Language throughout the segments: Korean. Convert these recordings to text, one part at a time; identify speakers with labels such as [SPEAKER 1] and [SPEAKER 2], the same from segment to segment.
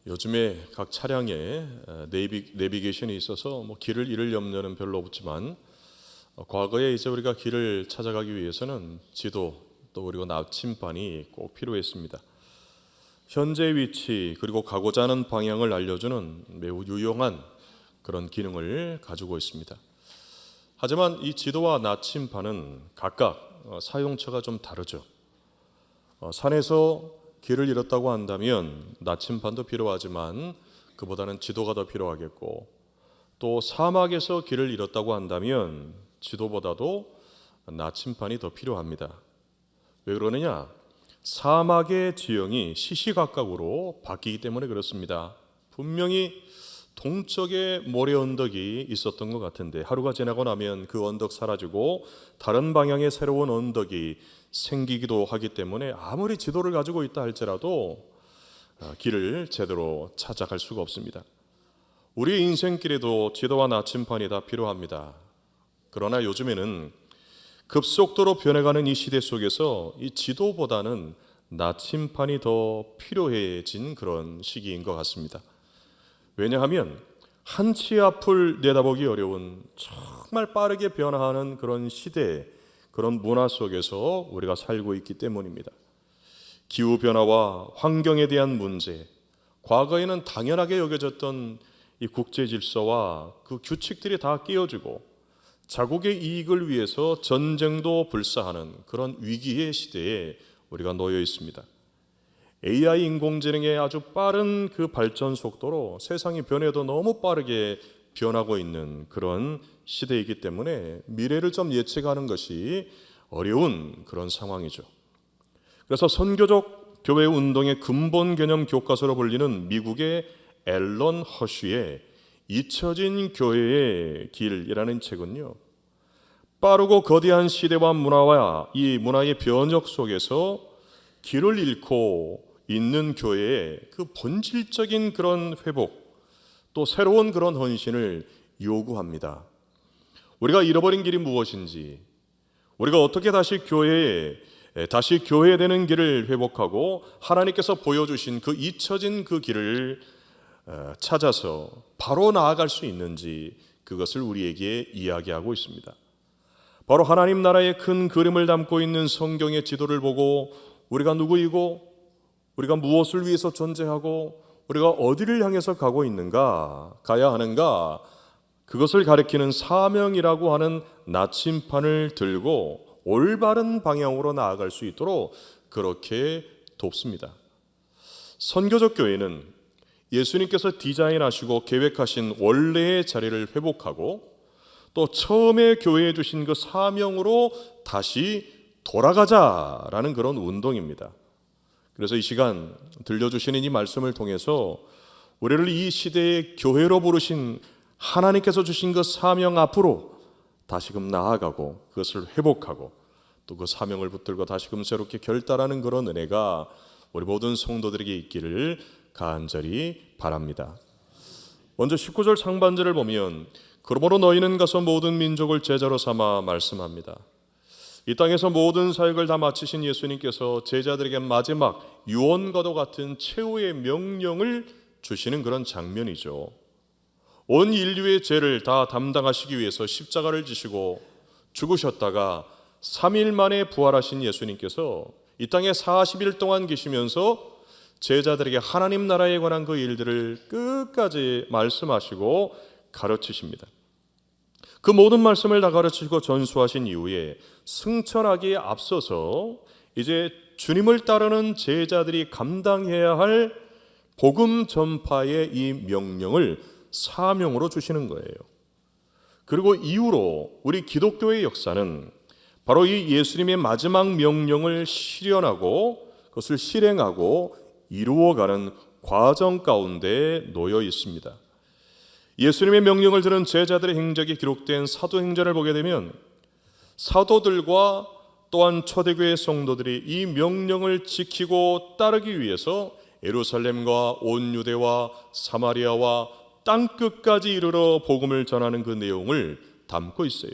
[SPEAKER 1] 요즘에 각 차량에 내비게이션이 있어서 길을 잃을 염려는 별로 없지만 과거에 이제 우리가 길을 찾아가기 위해서는 지도 또 그리고 나침반이 꼭 필요했습니다. 현재 위치 그리고 가고자 하는 방향을 알려주는 매우 유용한 그런 기능을 가지고 있습니다. 하지만 이 지도와 나침반은 각각 사용처가 좀 다르죠. 산에서 길을 잃었다고 한다면 나침반도 필요하지만 그보다는 지도가 더 필요하겠고, 또 사막에서 길을 잃었다고 한다면 지도보다도 나침반이 더 필요합니다. 왜 그러느냐? 사막의 지형이 시시각각으로 바뀌기 때문에 그렇습니다. 분명히 동쪽에 모래 언덕이 있었던 것 같은데 하루가 지나고 나면 그 언덕 사라지고 다른 방향의 새로운 언덕이 생기기도 하기 때문에 아무리 지도를 가지고 있다 할지라도 길을 제대로 찾아갈 수가 없습니다. 우리 인생길에도 지도와 나침반이 다 필요합니다. 그러나 요즘에는 급속도로 변해가는 이 시대 속에서 이 지도보다는 나침반이 더 필요해진 그런 시기인 것 같습니다. 왜냐하면 한치 앞을 내다보기 어려운 정말 빠르게 변화하는 그런 시대, 그런 문화 속에서 우리가 살고 있기 때문입니다. 기후변화와 환경에 대한 문제, 과거에는 당연하게 여겨졌던 이 국제 질서와 그 규칙들이 다 깨어지고 자국의 이익을 위해서 전쟁도 불사하는 그런 위기의 시대에 우리가 놓여 있습니다. AI 인공지능의 아주 빠른 그 발전 속도로 세상이 변해도 너무 빠르게 변하고 있는 그런 시대이기 때문에 미래를 좀 예측하는 것이 어려운 그런 상황이죠. 그래서 선교적 교회 운동의 근본 개념 교과서로 불리는 미국의 앨런 허쉬의 잊혀진 교회의 길이라는 책은요, 빠르고 거대한 시대와 문화와 이 문화의 변혁 속에서 길을 잃고 있는 교회의 그 본질적인 그런 회복, 또 새로운 그런 헌신을 요구합니다. 우리가 잃어버린 길이 무엇인지, 우리가 어떻게 다시 교회되는 길을 회복하고 하나님께서 보여주신 그 잊혀진 그 길을 찾아서 바로 나아갈 수 있는지, 그것을 우리에게 이야기하고 있습니다. 바로 하나님 나라의 큰 그림을 담고 있는 성경의 지도를 보고 우리가 누구이고 우리가 무엇을 위해서 존재하고 우리가 어디를 향해서 가고 있는가, 가야 하는가, 그것을 가리키는 사명이라고 하는 나침반을 들고 올바른 방향으로 나아갈 수 있도록 그렇게 돕습니다. 선교적 교회는 예수님께서 디자인하시고 계획하신 원래의 자리를 회복하고 또 처음에 교회에 주신 그 사명으로 다시 돌아가자라는 그런 운동입니다. 그래서 이 시간 들려주시는 이 말씀을 통해서 우리를 이 시대의 교회로 부르신 하나님께서 주신 그 사명 앞으로 다시금 나아가고 그것을 회복하고 또 그 사명을 붙들고 다시금 새롭게 결단하는 그런 은혜가 우리 모든 성도들에게 있기를 간절히 바랍니다. 먼저 19절 상반절을 보면 그러므로 너희는 가서 모든 민족을 제자로 삼아 말씀합니다. 이 땅에서 모든 사역을 다 마치신 예수님께서 제자들에게 마지막 유언과도 같은 최후의 명령을 주시는 그런 장면이죠. 온 인류의 죄를 다 담당하시기 위해서 십자가를 지시고 죽으셨다가 3일 만에 부활하신 예수님께서 이 땅에 40일 동안 계시면서 제자들에게 하나님 나라에 관한 그 일들을 끝까지 말씀하시고 가르치십니다. 그 모든 말씀을 다 가르치고 전수하신 이후에 승천하기에 앞서서 이제 주님을 따르는 제자들이 감당해야 할 복음 전파의 이 명령을 사명으로 주시는 거예요. 그리고 이후로 우리 기독교의 역사는 바로 이 예수님의 마지막 명령을 실현하고 그것을 실행하고 이루어가는 과정 가운데 놓여 있습니다. 예수님의 명령을 들은 제자들의 행적이 기록된 사도행전을 보게 되면 사도들과 또한 초대교회 성도들이 이 명령을 지키고 따르기 위해서 예루살렘과 온 유대와 사마리아와 땅끝까지 이르러 복음을 전하는 그 내용을 담고 있어요.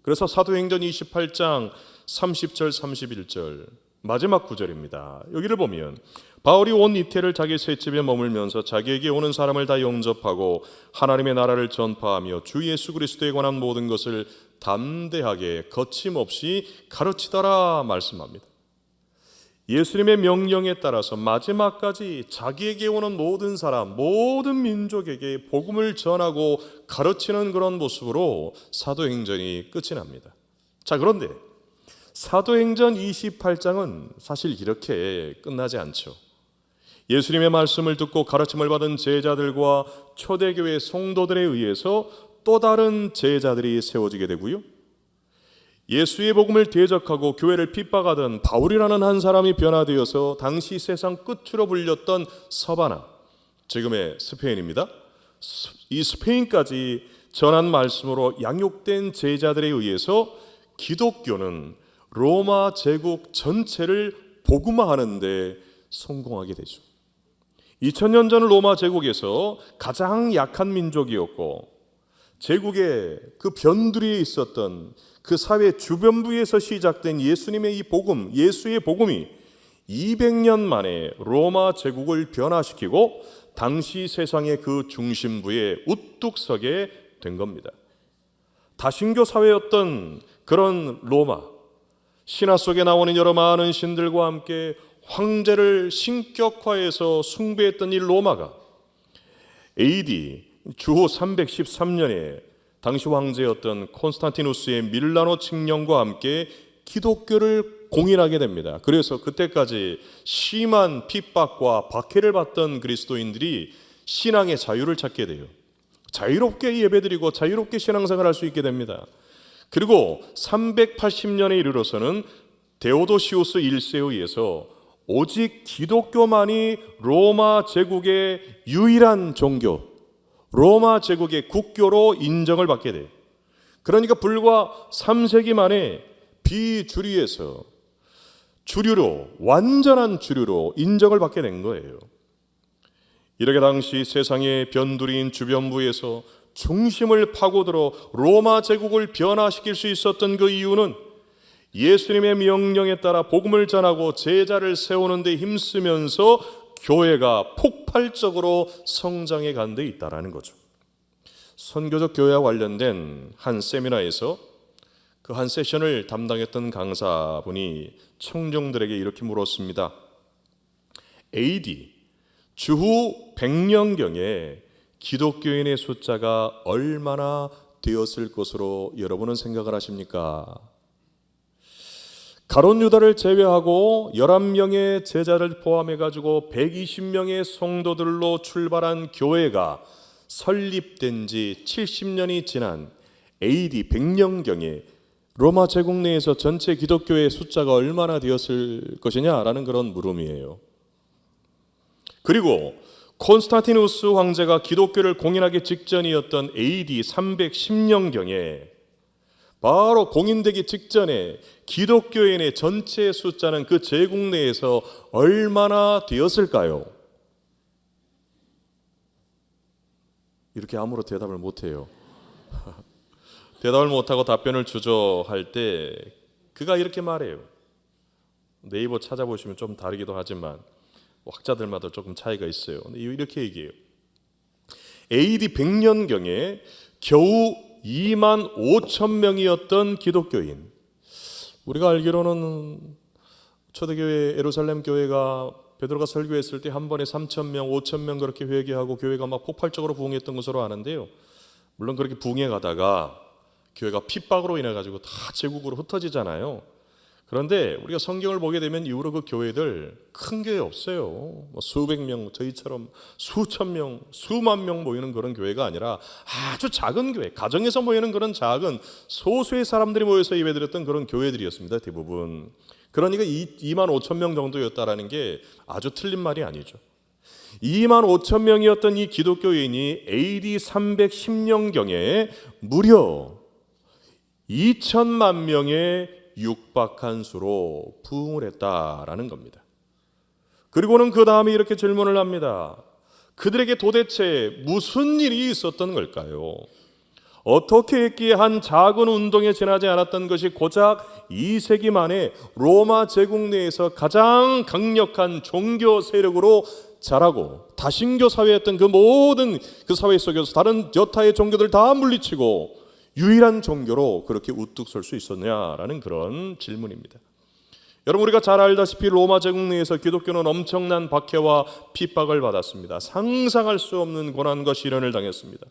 [SPEAKER 1] 그래서 사도행전 28장 30절 31절 마지막 구절입니다. 여기를 보면 바울이 온 이태를 자기 셋집에 머물면서 자기에게 오는 사람을 다 영접하고 하나님의 나라를 전파하며 주 예수 그리스도에 관한 모든 것을 담대하게 거침없이 가르치더라 말씀합니다. 예수님의 명령에 따라서 마지막까지 자기에게 오는 모든 사람, 모든 민족에게 복음을 전하고 가르치는 그런 모습으로 사도행전이 끝이 납니다. 자, 그런데 사도행전 28장은 사실 이렇게 끝나지 않죠. 예수님의 말씀을 듣고 가르침을 받은 제자들과 초대교회 성도들에 의해서 또 다른 제자들이 세워지게 되고요. 예수의 복음을 대적하고 교회를 핍박하던 바울이라는 한 사람이 변화되어서 당시 세상 끝으로 불렸던 서바나, 지금의 스페인입니다. 이 스페인까지 전한 말씀으로 양육된 제자들에 의해서 기독교는 로마 제국 전체를 복음화하는 데 성공하게 되죠. 2000년 전 로마 제국에서 가장 약한 민족이었고 제국의 그 변두리에 있었던 그 사회 주변부에서 시작된 예수님의 이 복음, 예수의 복음이 200년 만에 로마 제국을 변화시키고 당시 세상의 그 중심부에 우뚝 서게 된 겁니다. 다신교 사회였던 그런 로마, 신화 속에 나오는 여러 많은 신들과 함께 황제를 신격화해서 숭배했던 이 로마가 AD 주후 313년에 당시 황제였던 콘스탄티누스의 밀라노 칙령과 함께 기독교를 공인하게 됩니다. 그래서 그때까지 심한 핍박과 박해를 받던 그리스도인들이 신앙의 자유를 찾게 돼요. 자유롭게 예배드리고 자유롭게 신앙생활을 할 수 있게 됩니다. 그리고 380년에 이르러서는 데오도시우스 1세에 의해서 오직 기독교만이 로마 제국의 유일한 종교, 로마 제국의 국교로 인정을 받게 돼요. 그러니까 불과 3세기 만에 비주류에서 주류로, 완전한 주류로 인정을 받게 된 거예요. 이렇게 당시 세상의 변두리인 주변부에서 중심을 파고들어 로마 제국을 변화시킬 수 있었던 그 이유는 예수님의 명령에 따라 복음을 전하고 제자를 세우는 데 힘쓰면서 교회가 폭발적으로 성장해 간 데 있다라는 거죠. 선교적 교회와 관련된 한 세미나에서 그 한 세션을 담당했던 강사분이 청중들에게 이렇게 물었습니다. AD 주후 100년경에 기독교인의 숫자가 얼마나 되었을 것으로 여러분은 생각을 하십니까? 가룟 유다를 제외하고 11명의 제자를 포함해가지고 120명의 성도들로 출발한 교회가 설립된 지 70년이 지난 AD 100년경에 로마 제국 내에서 전체 기독교의 숫자가 얼마나 되었을 것이냐라는 그런 물음이에요. 그리고 콘스탄티누스 황제가 기독교를 공인하기 직전이었던 AD 310년경에 바로 공인되기 직전에 기독교인의 전체 숫자는 그 제국 내에서 얼마나 되었을까요? 이렇게 아무런 대답을 못해요. 대답을 못하고 답변을 주저할 때 그가 이렇게 말해요. 네이버 찾아보시면 좀 다르기도 하지만 학자들마다 조금 차이가 있어요. 근데 이렇게 얘기해요. AD 100년경에 겨우 2만 5천 명이었던 기독교인, 우리가 알기로는 초대교회 예루살렘 교회가 베드로가 설교했을 때 한 번에 3천 명, 5천 명 그렇게 회개하고 교회가 막 폭발적으로 부흥했던 것으로 아는데요. 물론 그렇게 부흥해 가다가 교회가 핍박으로 인해 가지고 다 제국으로 흩어지잖아요. 그런데 우리가 성경을 보게 되면 이후로 그 교회들 큰 교회 없어요. 뭐 수백 명, 저희처럼 수천 명, 수만 명 모이는 그런 교회가 아니라 아주 작은 교회, 가정에서 모이는 그런 작은 소수의 사람들이 모여서 예배드렸던 그런 교회들이었습니다. 대부분. 그러니까 2만 5천 명 정도였다라는 게 아주 틀린 말이 아니죠. 2만 5천 명이었던 이 기독교인이 AD 310년경에 무려 2천만 명의 육박한 수로 부흥을 했다라는 겁니다. 그리고는 그 다음에 이렇게 질문을 합니다. 그들에게 도대체 무슨 일이 있었던 걸까요? 어떻게 했기에 한 작은 운동에 지나지 않았던 것이 고작 2세기 만에 로마 제국 내에서 가장 강력한 종교 세력으로 자라고 다신교 사회였던 그 모든 그 사회 속에서 다른 여타의 종교들 다 물리치고 유일한 종교로 그렇게 우뚝 설 수 있었냐라는 그런 질문입니다. 여러분, 우리가 잘 알다시피 로마 제국 내에서 기독교는 엄청난 박해와 핍박을 받았습니다. 상상할 수 없는 고난과 시련을 당했습니다.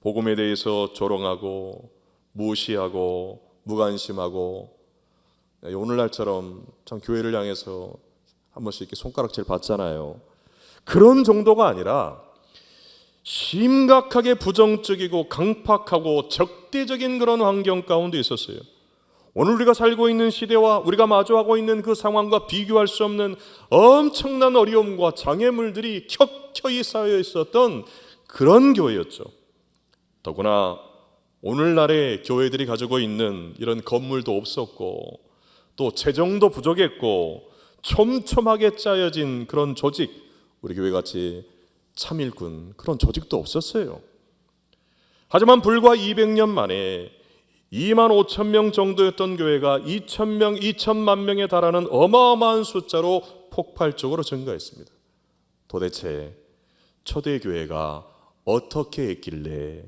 [SPEAKER 1] 복음에 대해서 조롱하고 무시하고 무관심하고, 오늘날처럼 참 교회를 향해서 한 번씩 이렇게 손가락질 받잖아요. 그런 정도가 아니라 심각하게 부정적이고 강팍하고 적대적인 그런 환경 가운데 있었어요. 오늘 우리가 살고 있는 시대와 우리가 마주하고 있는 그 상황과 비교할 수 없는 엄청난 어려움과 장애물들이 켜켜이 쌓여 있었던 그런 교회였죠. 더구나 오늘날의 교회들이 가지고 있는 이런 건물도 없었고 또 재정도 부족했고 촘촘하게 짜여진 그런 조직, 우리 교회같이 참일군 그런 조직도 없었어요. 하지만 불과 200년 만에 2만 5천 명 정도였던 교회가 2천만 명에 달하는 어마어마한 숫자로 폭발적으로 증가했습니다. 도대체 초대교회가 어떻게 했길래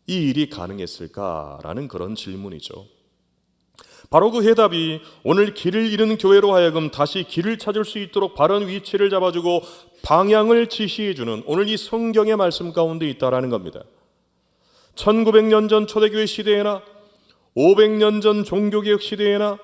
[SPEAKER 1] 이 일이 가능했을까라는 그런 질문이죠. 바로 그 해답이 오늘 길을 잃은 교회로 하여금 다시 길을 찾을 수 있도록 바른 위치를 잡아주고 방향을 지시해주는 오늘 이 성경의 말씀 가운데 있다라는 겁니다. 1900년 전 초대교회 시대에나 500년 전 종교개혁 시대에나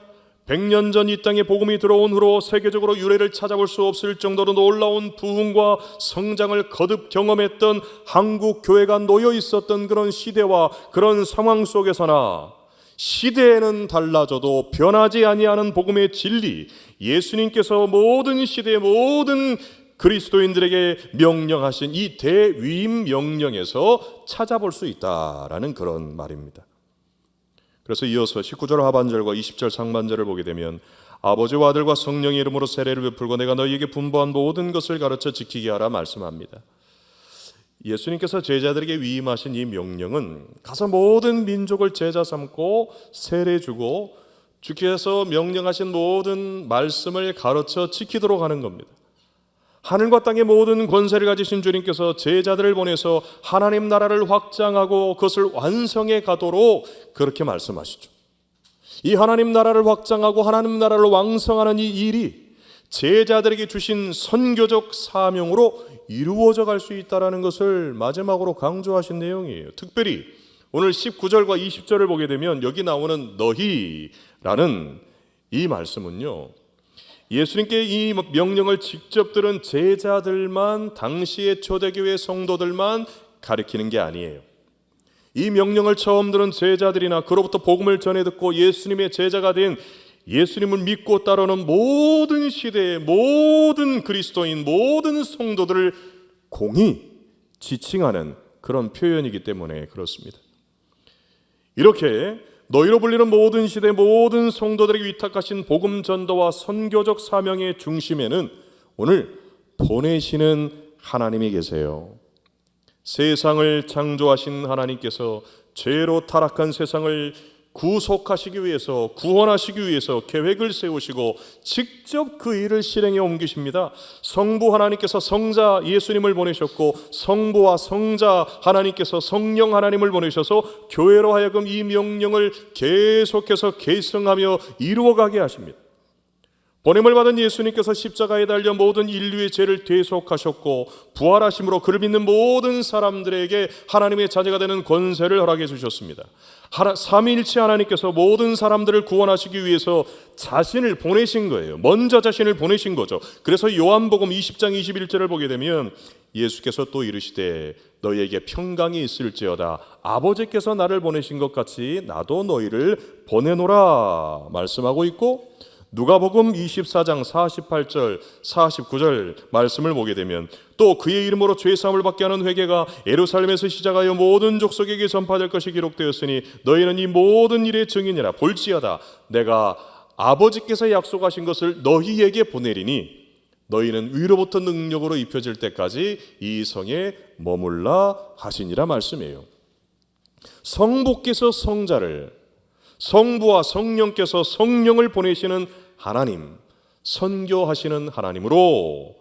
[SPEAKER 1] 100년 전 이 땅에 복음이 들어온 후로 세계적으로 유래를 찾아볼 수 없을 정도로 놀라운 부흥과 성장을 거듭 경험했던 한국 교회가 놓여 있었던 그런 시대와 그런 상황 속에서나 시대에는 달라져도 변하지 아니하는 복음의 진리, 예수님께서 모든 시대의 모든 그리스도인들에게 명령하신 이 대위임 명령에서 찾아볼 수 있다라는 그런 말입니다. 그래서 이어서 19절 하반절과 20절 상반절을 보게 되면 아버지와 아들과 성령의 이름으로 세례를 베풀고 내가 너희에게 분부한 모든 것을 가르쳐 지키게 하라 말씀합니다. 예수님께서 제자들에게 위임하신 이 명령은 가서 모든 민족을 제자 삼고 세례 주고 주께서 명령하신 모든 말씀을 가르쳐 지키도록 하는 겁니다. 하늘과 땅의 모든 권세를 가지신 주님께서 제자들을 보내서 하나님 나라를 확장하고 그것을 완성해 가도록 그렇게 말씀하시죠. 이 하나님 나라를 확장하고 하나님 나라를 왕성하는 이 일이 제자들에게 주신 선교적 사명으로 이루어져 갈 수 있다는 것을 마지막으로 강조하신 내용이에요. 특별히 오늘 19절과 20절을 보게 되면 여기 나오는 너희라는 이 말씀은요, 예수님께 이 명령을 직접 들은 제자들만, 당시의 초대교회 성도들만 가리키는 게 아니에요. 이 명령을 처음 들은 제자들이나 그로부터 복음을 전해 듣고 예수님의 제자가 된 예수님을 믿고 따르는 모든 시대의 모든 그리스도인, 모든 성도들을 공히 지칭하는 그런 표현이기 때문에 그렇습니다. 이렇게 너희로 불리는 모든 시대 모든 성도들에게 위탁하신 복음 전도와 선교적 사명의 중심에는 오늘 보내시는 하나님이 계세요. 세상을 창조하신 하나님께서 죄로 타락한 세상을 구속하시기 위해서, 구원하시기 위해서 계획을 세우시고 직접 그 일을 실행에 옮기십니다. 성부 하나님께서 성자 예수님을 보내셨고 성부와 성자 하나님께서 성령 하나님을 보내셔서 교회로 하여금 이 명령을 계속해서 계승하며 이루어가게 하십니다. 보냄을 받은 예수님께서 십자가에 달려 모든 인류의 죄를 대속하셨고 부활하심으로 그를 믿는 모든 사람들에게 하나님의 자녀가 되는 권세를 허락해 주셨습니다. 삼위일체 하나님께서 모든 사람들을 구원하시기 위해서 자신을 보내신 거예요. 먼저 자신을 보내신 거죠. 그래서 요한복음 20장 21절을 보게 되면 예수께서 또 이르시되 너희에게 평강이 있을지어다 아버지께서 나를 보내신 것 같이 나도 너희를 보내노라 말씀하고 있고, 누가복음 24장 48절 49절 말씀을 보게 되면 또 그의 이름으로 죄사함을 받게 하는 회개가 예루살렘에서 시작하여 모든 족속에게 전파될 것이 기록되었으니 너희는 이 모든 일의 증인이라. 볼지어다 내가 아버지께서 약속하신 것을 너희에게 보내리니 너희는 위로부터 능력으로 입혀질 때까지 이 성에 머물라 하시니라 말씀이에요. 성부께서 성자를, 성부와 성령께서 성령을 보내시는 하나님, 선교하시는 하나님으로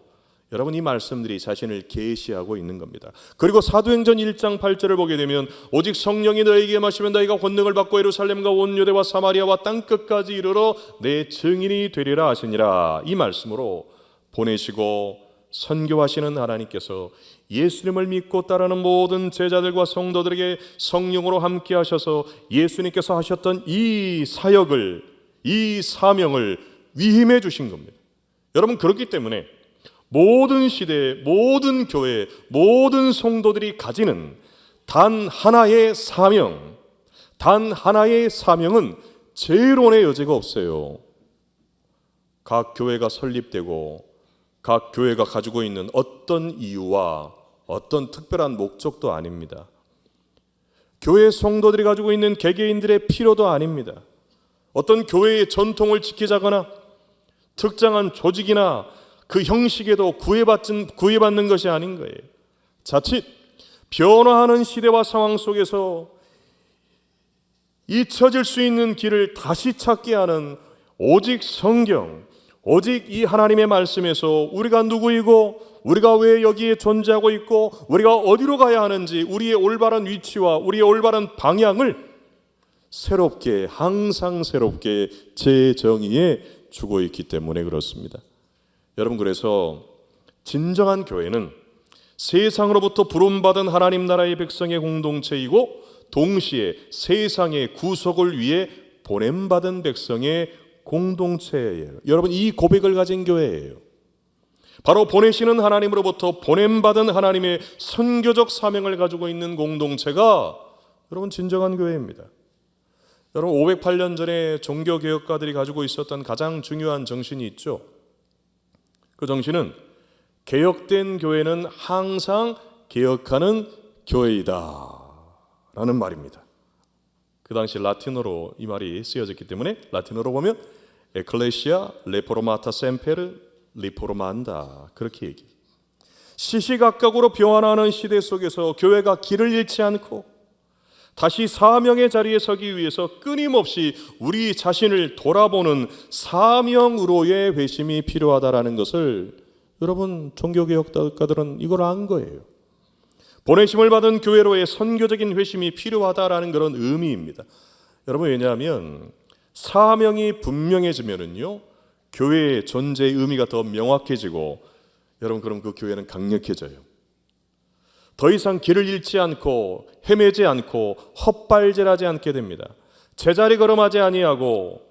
[SPEAKER 1] 여러분 이 말씀들이 자신을 계시하고 있는 겁니다. 그리고 사도행전 1장 8절을 보게 되면 오직 성령이 너에게 임하시면 너희가 권능을 받고 예루살렘과 온 유대와 사마리아와 땅끝까지 이르러 내 증인이 되리라 하시니라. 이 말씀으로 보내시고 선교하시는 하나님께서 예수님을 믿고 따르는 모든 제자들과 성도들에게 성령으로 함께 하셔서 예수님께서 하셨던 이 사역을, 이 사명을 위임해 주신 겁니다. 여러분, 그렇기 때문에 모든 시대, 모든 교회, 모든 성도들이 가지는 단 하나의 사명, 단 하나의 사명은 재론의 여지가 없어요. 각 교회가 설립되고 각 교회가 가지고 있는 어떤 이유와 어떤 특별한 목적도 아닙니다. 교회 성도들이 가지고 있는 개개인들의 필요도 아닙니다. 어떤 교회의 전통을 지키자거나 특정한 조직이나 그 형식에도 구애받는 것이 아닌 거예요. 자칫 변화하는 시대와 상황 속에서 잊혀질 수 있는 길을 다시 찾게 하는 오직 성경, 오직 이 하나님의 말씀에서 우리가 누구이고 우리가 왜 여기에 존재하고 있고 우리가 어디로 가야 하는지, 우리의 올바른 위치와 우리의 올바른 방향을 새롭게, 항상 새롭게 재정의해 주고 있기 때문에 그렇습니다. 여러분, 그래서 진정한 교회는 세상으로부터 부름받은 하나님 나라의 백성의 공동체이고 동시에 세상의 구속을 위해 보냄받은 백성의 공동체예요. 여러분, 이 고백을 가진 교회예요. 바로 보내시는 하나님으로부터 보냄받은 하나님의 선교적 사명을 가지고 있는 공동체가 여러분 진정한 교회입니다. 여러분, 508년 전에 종교개혁가들이 가지고 있었던 가장 중요한 정신이 있죠. 그 정신은 개혁된 교회는 항상 개혁하는 교회이다 라는 말입니다. 그 당시 라틴어로 이 말이 쓰여졌기 때문에 라틴어로 보면 에클레시아 레포르마타 셈페르 리포르만다, 그렇게 얘기해요. 시시각각으로 변화하는 시대 속에서 교회가 길을 잃지 않고 다시 사명의 자리에 서기 위해서 끊임없이 우리 자신을 돌아보는 사명으로의 회심이 필요하다라는 것을 여러분 종교개혁가들은 이걸 안 거예요. 보내심을 받은 교회로의 선교적인 회심이 필요하다라는 그런 의미입니다. 여러분, 왜냐하면 사명이 분명해지면은요 교회의 존재의 의미가 더 명확해지고 여러분 그럼 그 교회는 강력해져요. 더 이상 길을 잃지 않고 헤매지 않고 헛발질하지 않게 됩니다. 제자리 걸음하지 아니하고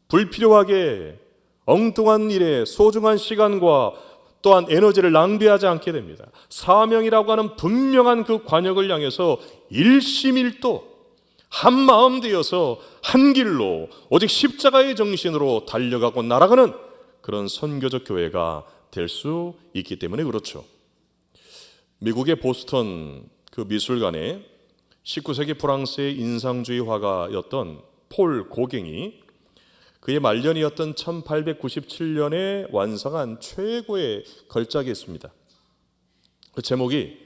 [SPEAKER 1] 불필요하게 엉뚱한 일에 소중한 시간과 또한 에너지를 낭비하지 않게 됩니다. 사명이라고 하는 분명한 그 관역을 향해서 일심일도 한 마음 되어서 한 길로 오직 십자가의 정신으로 달려가고 날아가는 그런 선교적 교회가 될 수 있기 때문에 그렇죠. 미국의 보스턴 그 미술관에 19세기 프랑스의 인상주의 화가였던 폴 고갱이 그의 말년이었던 1897년에 완성한 최고의 걸작이 있습니다. 그 제목이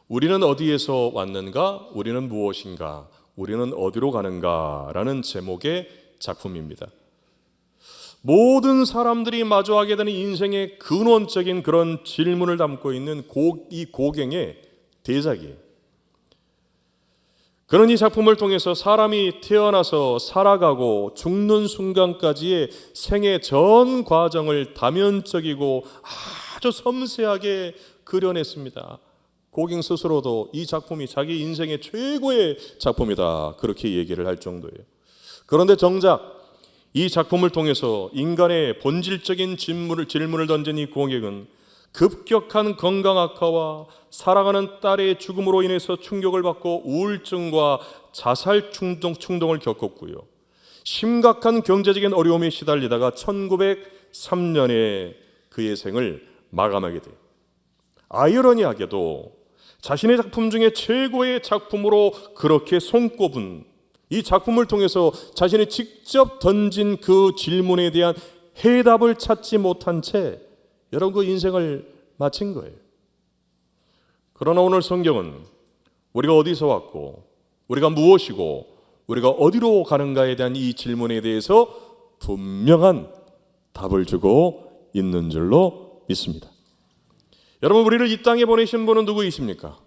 [SPEAKER 1] 우리는 어디에서 왔는가? 우리는 무엇인가? 우리는 어디로 가는가? 라는 제목의 작품입니다. 모든 사람들이 마주하게 되는 인생의 근원적인 그런 질문을 담고 있는 이 고갱의 대작이에요. 그런 이 작품을 통해서 사람이 태어나서 살아가고 죽는 순간까지의 생애 전 과정을 다면적이고 아주 섬세하게 그려냈습니다. 고갱 스스로도 이 작품이 자기 인생의 최고의 작품이다 그렇게 얘기를 할 정도예요. 그런데 정작 이 작품을 통해서 인간의 본질적인 질문을 던진 이 고갱은 급격한 건강 악화와 사랑하는 딸의 죽음으로 인해서 충격을 받고 우울증과 자살 충동을 겪었고요. 심각한 경제적인 어려움에 시달리다가 1903년에 그의 생을 마감하게 돼요. 아이러니하게도 자신의 작품 중에 최고의 작품으로 그렇게 손꼽은 이 작품을 통해서 자신이 직접 던진 그 질문에 대한 해답을 찾지 못한 채 여러분 그 인생을 마친 거예요. 그러나 오늘 성경은 우리가 어디서 왔고 우리가 무엇이고 우리가 어디로 가는가에 대한 이 질문에 대해서 분명한 답을 주고 있는 줄로 믿습니다. 여러분, 우리를 이 땅에 보내신 분은 누구이십니까?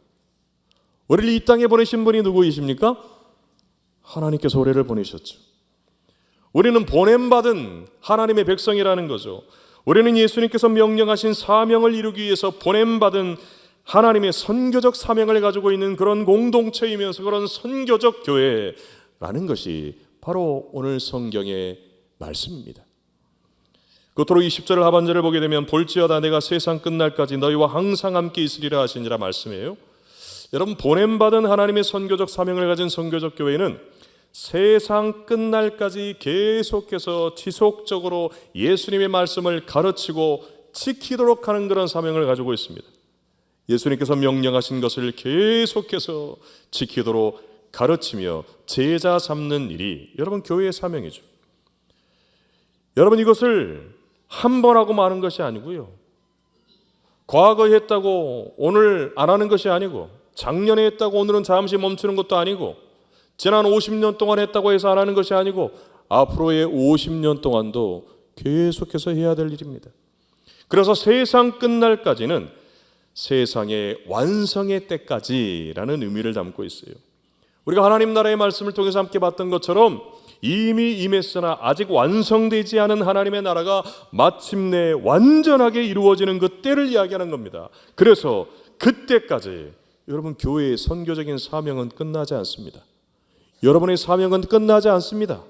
[SPEAKER 1] 우리를 이 땅에 보내신 분이 누구이십니까? 하나님께서 우리를 보내셨죠. 우리는 보냄받은 하나님의 백성이라는 거죠. 우리는 예수님께서 명령하신 사명을 이루기 위해서 보냄받은 하나님의 선교적 사명을 가지고 있는 그런 공동체이면서 그런 선교적 교회라는 것이 바로 오늘 성경의 말씀입니다. 끝으로 이 10절 하반절을 보게 되면 볼지어다 내가 세상 끝날까지 너희와 항상 함께 있으리라 하시니라 말씀이에요. 여러분, 보냄받은 하나님의 선교적 사명을 가진 선교적 교회는 세상 끝날까지 계속해서 지속적으로 예수님의 말씀을 가르치고 지키도록 하는 그런 사명을 가지고 있습니다. 예수님께서 명령하신 것을 계속해서 지키도록 가르치며 제자 삼는 일이 여러분 교회의 사명이죠. 여러분, 이것을 한 번 하고 마는 것이 아니고요, 과거에 했다고 오늘 안 하는 것이 아니고, 작년에 했다고 오늘은 잠시 멈추는 것도 아니고, 지난 50년 동안 했다고 해서 안 하는 것이 아니고 앞으로의 50년 동안도 계속해서 해야 될 일입니다. 그래서 세상 끝날까지는 세상의 완성의 때까지라는 의미를 담고 있어요. 우리가 하나님 나라의 말씀을 통해서 함께 봤던 것처럼 이미 임했으나 아직 완성되지 않은 하나님의 나라가 마침내 완전하게 이루어지는 그 때를 이야기하는 겁니다. 그래서 그때까지 여러분 교회의 선교적인 사명은 끝나지 않습니다. 여러분의 사명은 끝나지 않습니다.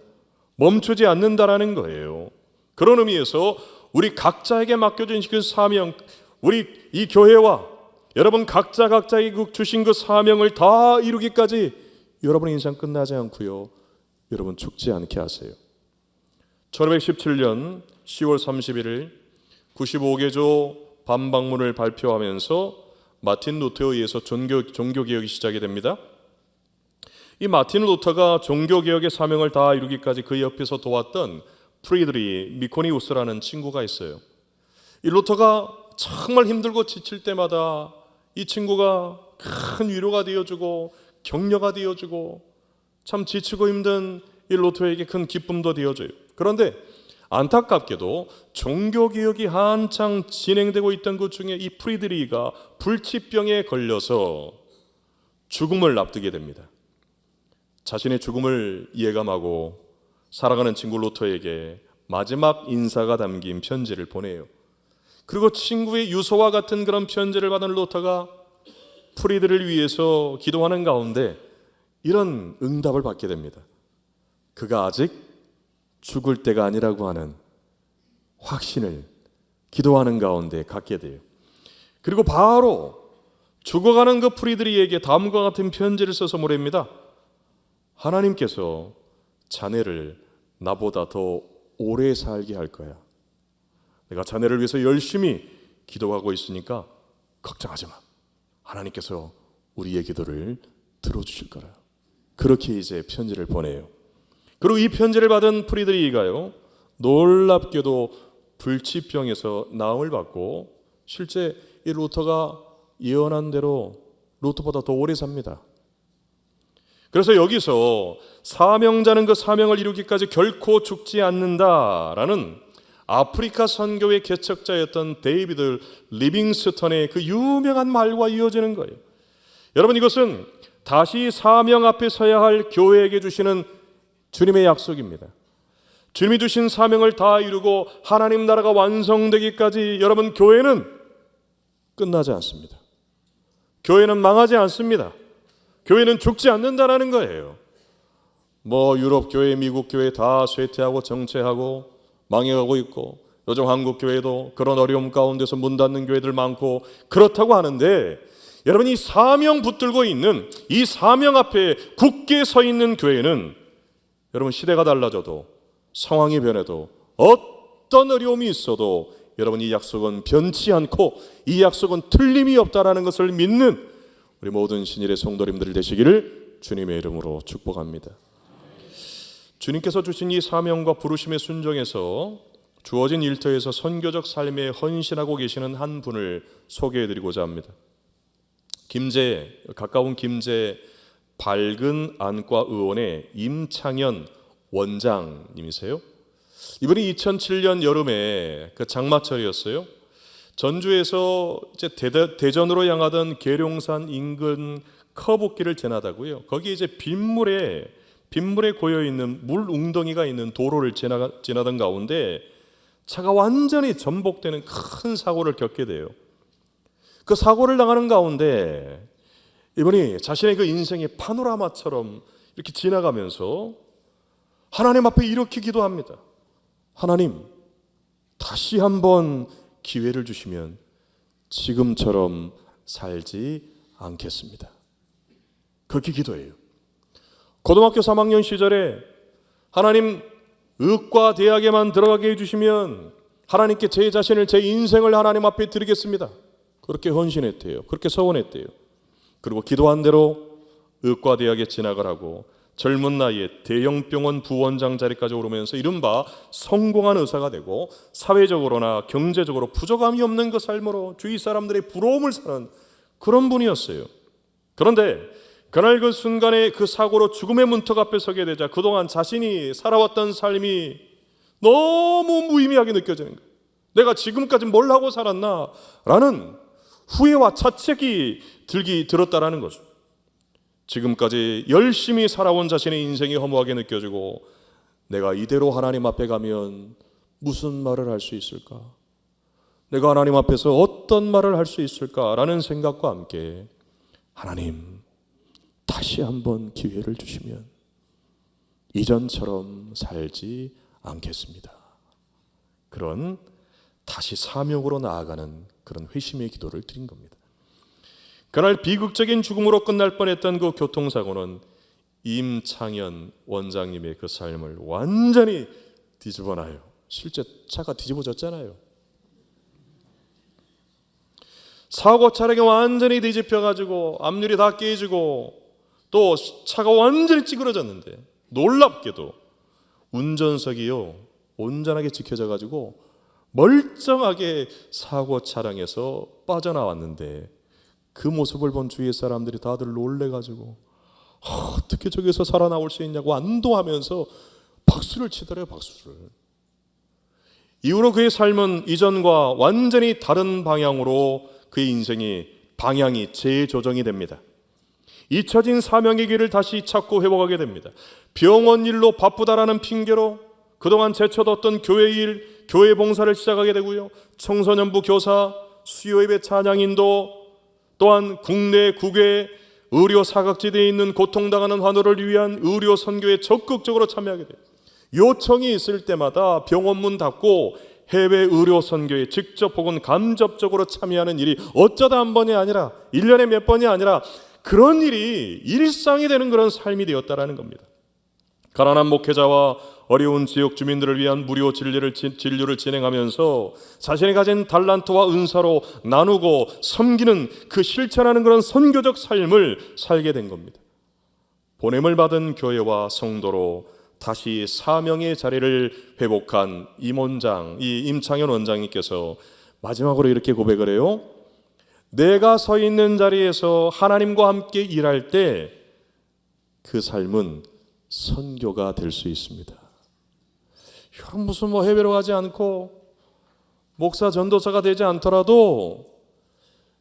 [SPEAKER 1] 멈추지 않는다라는 거예요. 그런 의미에서 우리 각자에게 맡겨진 그 사명, 우리 이 교회와 여러분 각자의 주신 그 사명을 다 이루기까지 여러분의 인생 끝나지 않고요, 여러분 죽지 않게 하세요. 1517년 10월 31일 95개조 반박문을 발표하면서 마틴 루터에 의해서 종교개혁이 시작이 됩니다. 이 마틴 루터가 종교개혁의 사명을 다 이루기까지 그 옆에서 도왔던 프리드리 미코니우스라는 친구가 있어요. 이 루터가 정말 힘들고 지칠 때마다 이 친구가 큰 위로가 되어주고 격려가 되어주고 참 지치고 힘든 이 루터에게 큰 기쁨도 되어줘요. 그런데 안타깝게도 종교개혁이 한창 진행되고 있던 그 중에 이 프리드리가 불치병에 걸려서 죽음을 앞두게 됩니다. 자신의 죽음을 예감하고 살아가는 친구 루터에게 마지막 인사가 담긴 편지를 보내요. 그리고 친구의 유서와 같은 그런 편지를 받은 루터가 프리드를 위해서 기도하는 가운데 이런 응답을 받게 됩니다. 그가 아직 죽을 때가 아니라고 하는 확신을 기도하는 가운데 갖게 돼요. 그리고 바로 죽어가는 그 프리드리에게 다음과 같은 편지를 써서 보냅니다. 하나님께서 자네를 나보다 더 오래 살게 할 거야. 내가 자네를 위해서 열심히 기도하고 있으니까 걱정하지 마. 하나님께서 우리의 기도를 들어주실 거라. 그렇게 이제 편지를 보내요. 그리고 이 편지를 받은 프리드리히가요, 놀랍게도 불치병에서 나음을 받고 실제 이 루터가 예언한 대로 루터보다 더 오래 삽니다. 그래서 여기서 사명자는 그 사명을 이루기까지 결코 죽지 않는다라는 아프리카 선교의 개척자였던 데이비드 리빙스턴의 그 유명한 말과 이어지는 거예요. 여러분, 이것은 다시 사명 앞에 서야 할 교회에게 주시는 주님의 약속입니다. 주님이 주신 사명을 다 이루고 하나님 나라가 완성되기까지 여러분 교회는 끝나지 않습니다. 교회는 망하지 않습니다. 교회는 죽지 않는다라는 거예요. 유럽 교회, 미국 교회 다 쇠퇴하고 정체하고 망해가고 있고, 요즘 한국 교회도 그런 어려움 가운데서 문 닫는 교회들 많고 그렇다고 하는데, 여러분 이 사명 붙들고 있는 이 사명 앞에 굳게 서 있는 교회는 여러분 시대가 달라져도 상황이 변해도 어떤 어려움이 있어도 여러분 이 약속은 변치 않고 이 약속은 틀림이 없다라는 것을 믿는 우리 모든 신일의 성도님들 되시기를 주님의 이름으로 축복합니다. 주님께서 주신 이 사명과 부르심의 순종에서 주어진 일터에서 선교적 삶에 헌신하고 계시는 한 분을 소개해드리고자 합니다. 가까운 김제 밝은 안과 의원의 임창현 원장님이세요. 이분이 2007년 여름에 그 장마철이었어요. 전주에서 이제 대전으로 향하던 계룡산 인근 커브길을 지나다고요. 거기 이제 빗물에 고여 있는 물 웅덩이가 있는 도로를 지나던 가운데 차가 완전히 전복되는 큰 사고를 겪게 돼요. 그 사고를 당하는 가운데 이분이 자신의 그 인생의 파노라마처럼 이렇게 지나가면서 하나님 앞에 이렇게 기도합니다. 하나님, 다시 한번 기회를 주시면 지금처럼 살지 않겠습니다. 그렇게 기도해요. 고등학교 3학년 시절에 하나님 의과 대학에만 들어가게 해주시면 하나님께 제 자신을, 제 인생을 하나님 앞에 드리겠습니다. 그렇게 헌신했대요. 그렇게 서원했대요. 그리고 기도한 대로 의과 대학에 진학을 하고 젊은 나이에 대형 병원 부원장 자리까지 오르면서 이른바 성공한 의사가 되고 사회적으로나 경제적으로 부족함이 없는 그 삶으로 주위 사람들의 부러움을 사는 그런 분이었어요. 그런데 그날 그 순간에 그 사고로 죽음의 문턱 앞에 서게 되자 그동안 자신이 살아왔던 삶이 너무 무의미하게 느껴지는 거예요. 내가 지금까지 뭘 하고 살았나? 라는 후회와 자책이 들었다라는 거죠. 지금까지 열심히 살아온 자신의 인생이 허무하게 느껴지고 내가 이대로 하나님 앞에 가면 무슨 말을 할 수 있을까? 내가 하나님 앞에서 어떤 말을 할 수 있을까라는 생각과 함께 하나님, 다시 한번 기회를 주시면 이전처럼 살지 않겠습니다. 그런 다시 사명으로 나아가는 그런 회심의 기도를 드린 겁니다. 그날 비극적인 죽음으로 끝날 뻔했던 그 교통사고는 임창현 원장님의 그 삶을 완전히 뒤집어놔요. 실제 차가 뒤집어졌잖아요. 사고 차량이 완전히 뒤집혀가지고 앞유리 다 깨지고 또 차가 완전히 찌그러졌는데 놀랍게도 운전석이요 온전하게 지켜져가지고 멀쩡하게 사고 차량에서 빠져나왔는데 그 모습을 본 주위의 사람들이 다들 놀래가지고 어떻게 저기서 살아나올 수 있냐고 안도하면서 박수를 치더래요. 박수를. 이후로 그의 삶은 이전과 완전히 다른 방향으로 그의 인생이 방향이 재조정이 됩니다. 잊혀진 사명의 길을 다시 찾고 회복하게 됩니다. 병원 일로 바쁘다라는 핑계로 그동안 제쳐뒀던 교회 일, 교회 봉사를 시작하게 되고요. 청소년부 교사, 수요예배 찬양인도 또한 국내 국외 의료 사각지대에 있는 고통당하는 환우를 위한 의료 선교에 적극적으로 참여하게 돼요. 요청이 있을 때마다 병원 문 닫고 해외 의료 선교에 직접 혹은 간접적으로 참여하는 일이 어쩌다 한 번이 아니라 1년에 몇 번이 아니라 그런 일이 일상이 되는 그런 삶이 되었다라는 겁니다. 가난한 목회자와 어려운 지역 주민들을 위한 무료 진료를 진행하면서 자신이 가진 달란트와 은사로 나누고 섬기는 그 실천하는 그런 선교적 삶을 살게 된 겁니다. 보냄을 받은 교회와 성도로 다시 사명의 자리를 회복한 임창현 원장님께서 마지막으로 이렇게 고백을 해요. 내가 서 있는 자리에서 하나님과 함께 일할 때 그 삶은 선교가 될 수 있습니다. 여러분 무슨 해외로 가지 않고 목사 전도사가 되지 않더라도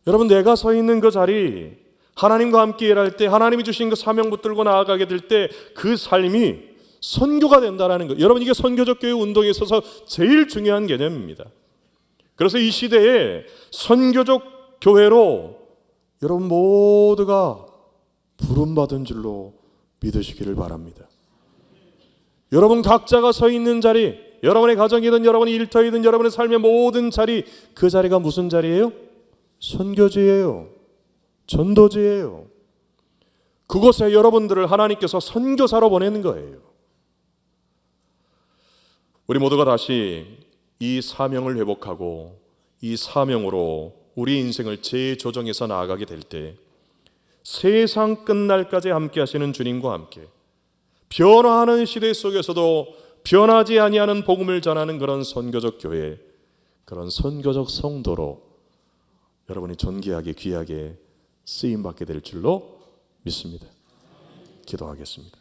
[SPEAKER 1] 여러분 내가 서 있는 그 자리 하나님과 함께 일할 때 하나님이 주신 그 사명 붙들고 나아가게 될 때 그 삶이 선교가 된다는 거. 여러분 이게 선교적 교회 운동에 있어서 제일 중요한 개념입니다. 그래서 이 시대에 선교적 교회로 여러분 모두가 부름받은 줄로 믿으시기를 바랍니다. 여러분 각자가 서 있는 자리, 여러분의 가정이든 여러분의 일터이든 여러분의 삶의 모든 자리, 그 자리가 무슨 자리예요? 선교지예요. 전도지예요. 그곳에 여러분들을 하나님께서 선교사로 보내는 거예요. 우리 모두가 다시 이 사명을 회복하고 이 사명으로 우리 인생을 재조정해서 나아가게 될 때 세상 끝날까지 함께 하시는 주님과 함께 변화하는 시대 속에서도 변하지 아니하는 복음을 전하는 그런 선교적 교회, 그런 선교적 성도로 여러분이 존귀하게 귀하게 쓰임받게 될 줄로 믿습니다. 기도하겠습니다.